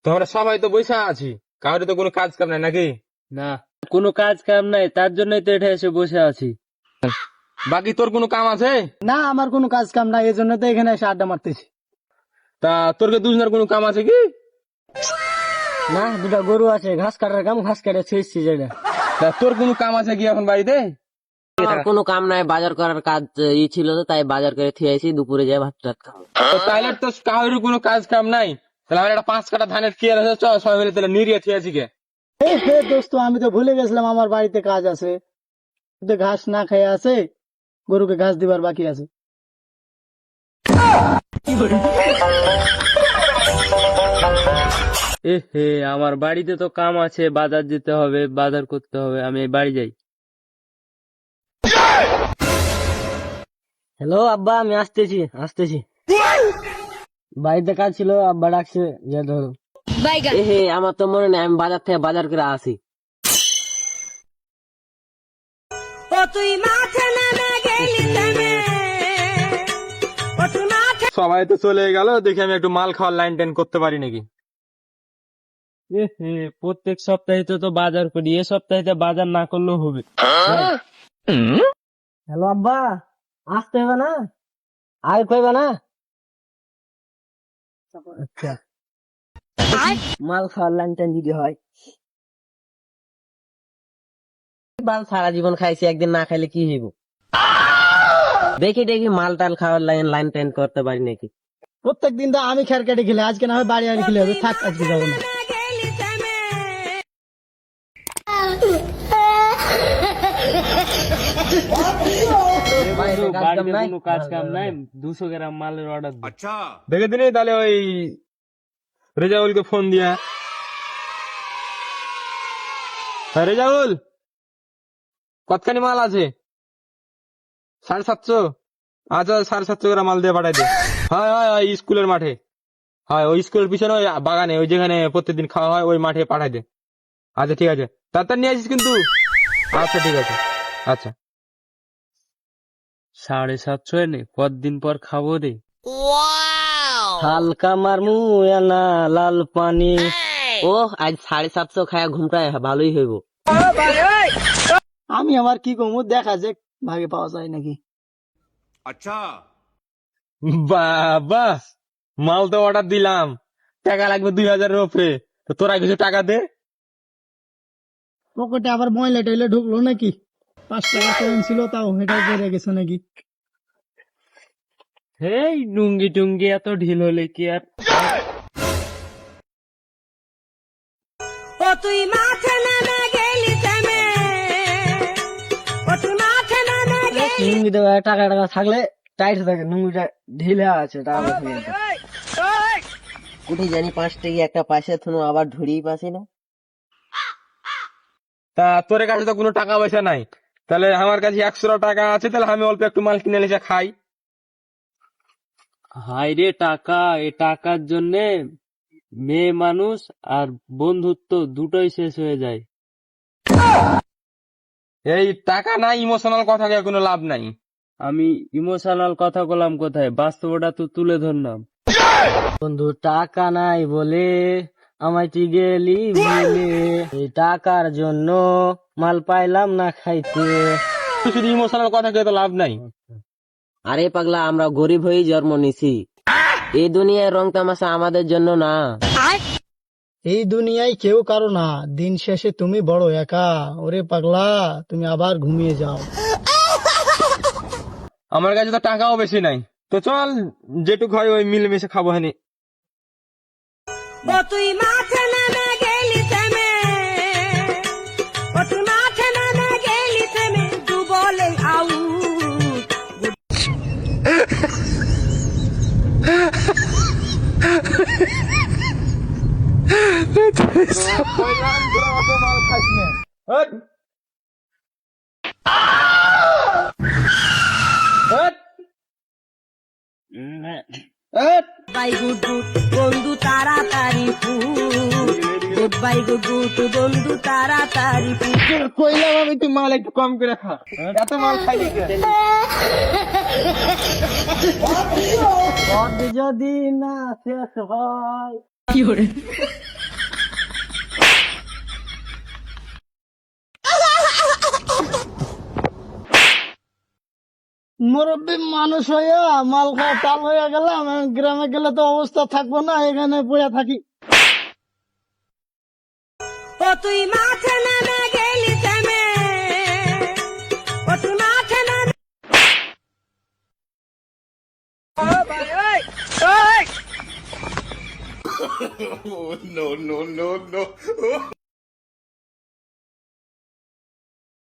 তোমরা সবাই তো বসে আছি, কারোর তো কোনো কাজ কাম নাই নাকি? না, কোনো কাজ কাম নাই, তার জন্যই তো এটা এসে বসে আছি। বাকি তোর কোনো কাম আছে? না, আমার কোনো কাজ কাম নাই, এই জন্য তো এখানে এসে আড্ডা মারতেছি। তা তোর কে দুজনের কোনো কাম আছে কি? না, দুটা গরু আছে, ঘাস কাটার কাম, ঘাস কাটা ছেড়ছি যেটা। তা তোর কোনো কাম আছে কি এখন বাড়িতে? আমার কোনো কাম নাই, বাজার করার কাজ ছিল তো, তাই বাজার করে থিয়ে আইছি, দুপুরে যাই ভাত টাত খাবো। তো তাইলে তো কারোর কোনো কাজ কাম নাই, তাহলে আমার একটা 5 কাঠা ধানের কি আছে, চল সবাই মিলে তাহলে নিরিয়ে থিয়ে আছি কে? হে দোস্ত, আমি তো ভুলে গেছিলাম আমার বাড়িতে কাজ আছে। তো ঘাস না খেয়ে আছে, গরুকে ঘাস দিবার বাকি আছে। হে, আমার বাড়িতে তো কাম আছে, বাজার যেতে হবে, বাজার করতে হবে, আমি বাড়ি যাই। হ্যালো আব্বা, আমি আসতেছি। বাড়িতে কাজ ছিল, আব্বা ডাকছে যে ধরো। হে, আমার তো মনে নেই, আমি বাজার থেকে বাজার করে আসি। সবাই তো চলে গেল, দেখি আমি একটু মাল খাওয়ার লাইন টেন করতে পারি নাকি। হে, প্রত্যেক সপ্তাহে তো বাজার করি, এ সপ্তাহে তো বাজার না করলেও হবে। হ্যালো আব্বা, আসতে হবে না, আয় কইবা না? আচ্ছা, মাল খাওয়ার লাইন টাইন যদি হয়। মাল সারা জীবন খাইছি, একদিন না খাইলে কি হইব? দেখি মাল টাল খাওয়ার লাইন টাইন করতে পারি নাকি। প্রত্যেক দিন তো আমি খের কেটে খেলে, আজকে না হয় বাড়ি আনি খেলে হবে। থাক, আজকে যাবো না। বাড়িতে কোনো কাজ কাম নাই, 200 গ্রাম মালের অর্ডার দিই। দেখে দিনি তাহলে ওই রেজাউলকে ফোন দিয়া। হ্যাঁ রেজাউল, কতখানি মাল আছে? 750। আচ্ছা, 750 গ্রাম মাল দিয়ে পাঠাই দে। হয় স্কুলের মাঠে, হয় ওই স্কুলের পিছনে ওই বাগানে, ওই যেখানে প্রত্যেকদিন খাওয়া হয় ওই মাঠে পাঠাই দে। আচ্ছা ঠিক আছে, তাড়াতাড়ি নিয়ে আসিস কিন্তু। আচ্ছা ঠিক আছে, আচ্ছা। 750 এনে কতদিন পর খাবো রে? হালকা মারমু না লাল পানি। ও, আজ 750 খায়া ঘুমটা ভালোই হইব। আমি আমার কি কমু, দেখা যাক ভাগে পাওয়া যায় নাকি। বাবা, মাল তো অর্ডার দিলাম, টাকা লাগবে 2000-এর উপরে। তো তোরা কিছু টাকা দে। পকেটে আবার ময়লা টয়লা ঢুকলো নাকি? 5 টাকা কয়েন ছিল, তাও হেটাও পড়ে গেছে নাকি? হেই, লুঙ্গি টুঙ্গি এত ঢিল হলে কি আর? লুঙ্গিতে টাকা টাকা থাকলে টাইট থাকে, লুঙ্গিটা ঢিলে আছে টাকা পয়সা নেই। কুটি জানি 5 টাকা একটা পয়সা থুনো আবার ধরিয়ে পাসি না। তা তোর কাছে তো কোনো টাকা পয়সা নাই, তাহলে আমার কাছে 100 টাকা আছে, তাহলে আমি অল্প একটু মাল কিনে এসে খাই। হাই রে টাকা, এ টাকার জন্যে মেয়ে মানুষ আর বন্ধুত্ব দুটোই শেষ হয়ে যায়। এই টাকা নাই, ইমোশনাল কথা কে কোনো লাভ নাই। আমি ইমোশনাল কথা বললাম কোথায়, বাস্তবটা তো তুলে ধরলাম। বন্ধু টাকা নাই বলে আমায় তুই গেলি ভুলে, এই টাকার জন্য মাল পাইলাম না খাইতে। শুধু ইমোশনাল কথা কে তো লাভ নাই। আরে পাগলা, আমরা গরিব হয়েই জন্ম নিছি, এই দুনিয়ায় রং তামাশা আমাদের জন্য না। এই দুনিয়ায় কেউ কারো না, দিন শেষে তুমি বড় একা। ওরে পাগলা, তুমি আবার ঘুমিয়ে যাও। আমার কাছে তো টাকাও বেশি নাই, তো চল যেটুক হয় ওই মিলেমিশে খাবো honey. Hot. Hot. Hot. Bye good good বন্ধু তাড়াতাড়ি গুড বাই গুড গুড বন্ধু তাড়াতাড়ি কইলাম আমি তুই মাল একটু কম করে খা, এত মাল খাই যদি না শেষ হয় মুরব্বী মানুষ হইয়া মাল খাওয়া টাল হয়ে গেলাম, গ্রামে গেলে তো অবস্থা থাকবো না, এখানে বইয়া থাকি। ও তুই মাঠে নেমে গেলি থেমে, ও তুই মাঠে নেমে no, no, no, no.